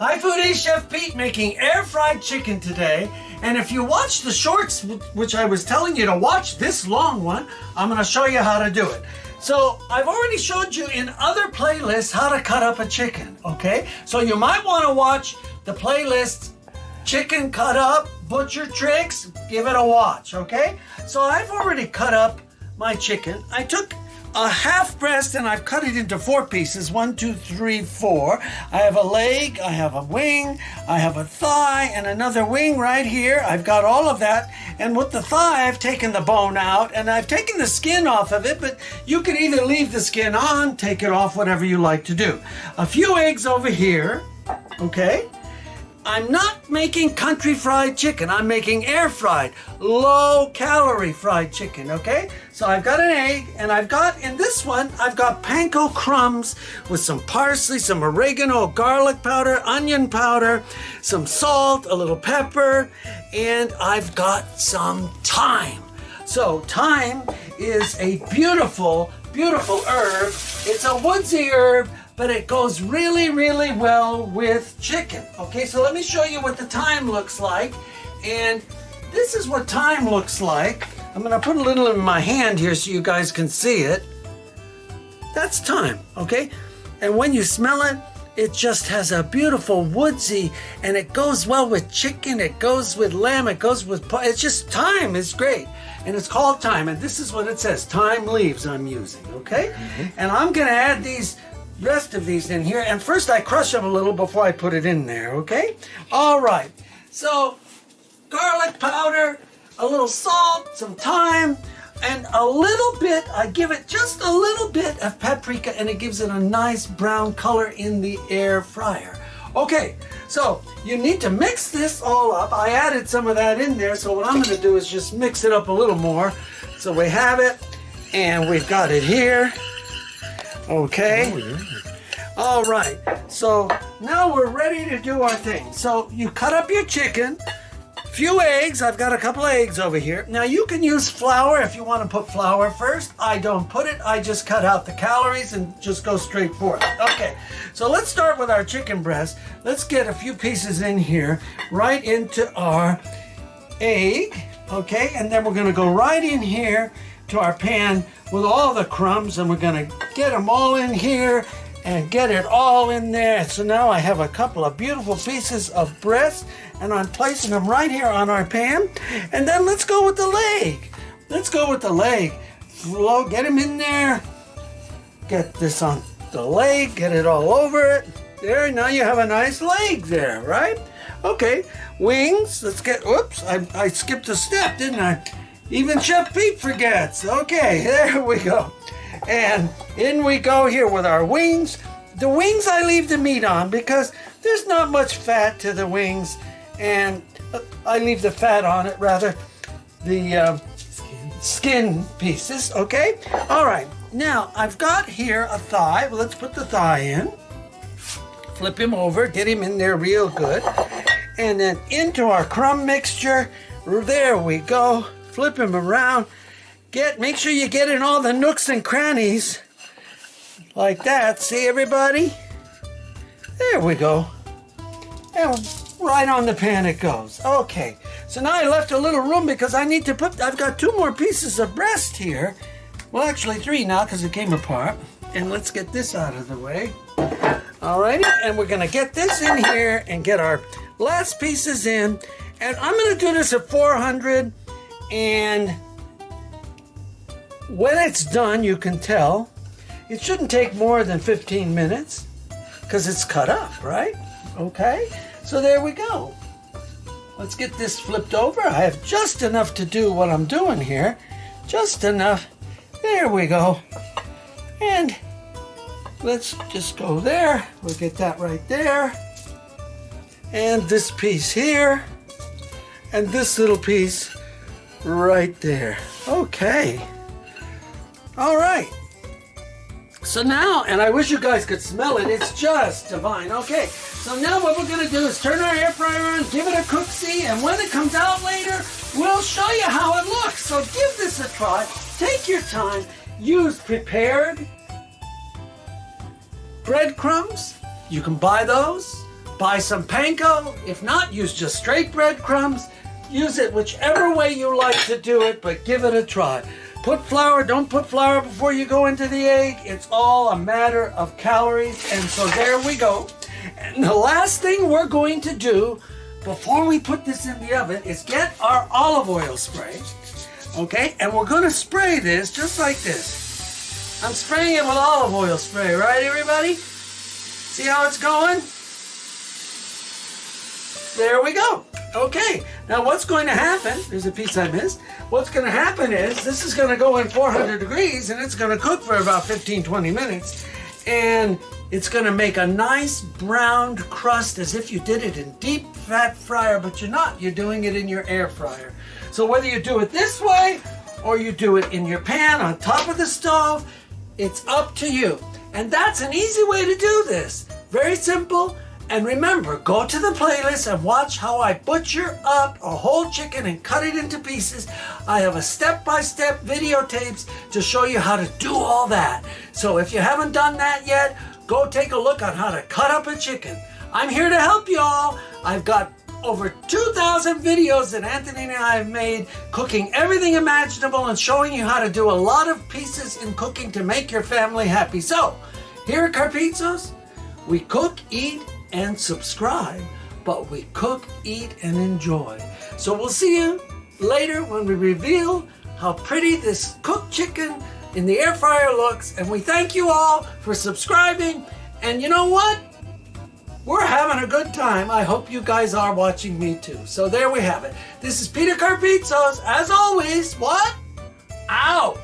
Hi Foodie, Chef Pete making air fried chicken today. And if you watch the shorts, which I was telling you to watch, this long one, I'm going to show you how to do it. So I've already showed you in other playlists how to cut up a chicken, okay? So you might want to watch the playlist Chicken Cut Up, Butcher Tricks, give it a watch, okay? So I've already cut up my chicken. I took a half breast and I've cut it into 4 pieces. 1, 2, 3, 4. I have a leg, I have a wing, I have a thigh, and another wing right here. I've got all of that. And with the thigh, I've taken the bone out and I've taken the skin off of it, but you can either leave the skin on, take it off, whatever you like to do. A few eggs over here, okay? I'm not making country fried chicken. I'm making air fried, low calorie fried chicken, okay? So I've got an egg and I've got, in this one, I've got panko crumbs with some parsley, some oregano, garlic powder, onion powder, some salt, a little pepper, and I've got some thyme. So thyme is a beautiful, beautiful herb. It's a woodsy herb, but it goes really, really well with chicken. Okay, so let me show you what the thyme looks like. And this is what thyme looks like. I'm gonna put a little in my hand here so you guys can see it. That's thyme, okay? And when you smell it, it just has a beautiful woodsy, and it goes well with chicken, it goes with lamb, it goes with, it's just thyme is great. And it's called thyme, and this is what it says, thyme leaves I'm using, okay? And I'm gonna add these rest of these in here, and first I crush them a little before I put it in there, okay? All right, so garlic powder, a little salt, some thyme, and a little bit, I give it just a little bit of paprika, and it gives it a nice brown color in the air fryer. Okay, so you need to mix this all up. I added some of that in there, so what I'm going to do is just mix it up a little more. So we have it, and we've got it here. Okay. Oh, yeah. All right. So now we're ready to do our thing. So you cut up your chicken, few eggs. I've got a couple of eggs over here. Now you can use flour if you want to put flour first. I don't put it. I just cut out the calories and just go straight for it. Okay. So let's start with our chicken breast. Let's get a few pieces in here, right into our egg. Okay. And then we're going to go right in here to our pan with all the crumbs, and we're going to get them all in here and get it all in there. So now I have a couple of beautiful pieces of breast, and I'm placing them right here on our pan. And then let's go with the leg. Let's go with the leg. Get them in there. Get this on the leg. Get it all over it. There, now you have a nice leg there, right? Okay, wings. Let's get, whoops, I skipped a step, didn't I? Even Chef Pete forgets. Okay, there we go. And in we go here with our wings. The wings I leave the meat on because there's not much fat to the wings. And I leave the fat on it, rather, the skin pieces, okay? All right, now I've got here a thigh. Well, let's put the thigh in. Flip him over, get him in there real good. And then into our crumb mixture. There we go. Flip him around. Make sure you get in all the nooks and crannies. Like that. See, everybody? There we go. And right on the pan it goes. Okay. So now I left a little room because I need to put, I've got 2 more pieces of breast here. Well, actually 3 now because it came apart. And let's get this out of the way. Alrighty. And we're going to get this in here and get our last pieces in. And I'm going to do this at 400. And when it's done, you can tell it shouldn't take more than 15 minutes because it's cut up, right? Okay, so there we go. Let's get this flipped over. I have just enough to do what I'm doing here. Just enough. There we go. And let's just go there. We'll get that right there. And this piece here. And this little piece right there. Okay. All right. So now, and I wish you guys could smell it, it's just divine. Okay, so now what we're gonna do is turn our air fryer on, give it a cook-see, and when it comes out later, we'll show you how it looks. So give this a try, take your time, use prepared breadcrumbs. You can buy those. Buy some panko. If not, use just straight breadcrumbs. Use it whichever way you like to do it, but give it a try. Put flour, don't put flour before you go into the egg. It's all a matter of calories. And so there we go. And the last thing we're going to do before we put this in the oven is get our olive oil spray. Okay, and we're gonna spray this just like this. I'm spraying it with olive oil spray, right everybody? See how it's going? There we go. Okay, now what's going to happen, there's a piece I missed. What's going to happen is this is going to go in 400 degrees and it's going to cook for about 15-20 minutes. And it's going to make a nice browned crust as if you did it in deep fat fryer, but you're not. You're doing it in your air fryer. So whether you do it this way or you do it in your pan on top of the stove, it's up to you. And that's an easy way to do this. Very simple. And remember, go to the playlist and watch how I butcher up a whole chicken and cut it into pieces. I have a step-by-step videotapes to show you how to do all that. So if you haven't done that yet, go take a look on how to cut up a chicken. I'm here to help y'all. I've got over 2,000 videos that Anthony and I have made, cooking everything imaginable and showing you how to do a lot of pieces in cooking to make your family happy. So, here at Carpizzos, we cook, eat, and subscribe, but we cook, eat, and enjoy. So we'll see you later when we reveal how pretty this cooked chicken in the air fryer looks. And we thank you all for subscribing. And you know what? We're having a good time. I hope you guys are watching me too. So there we have it. This is Peter Carpizzos. As always, what? Out!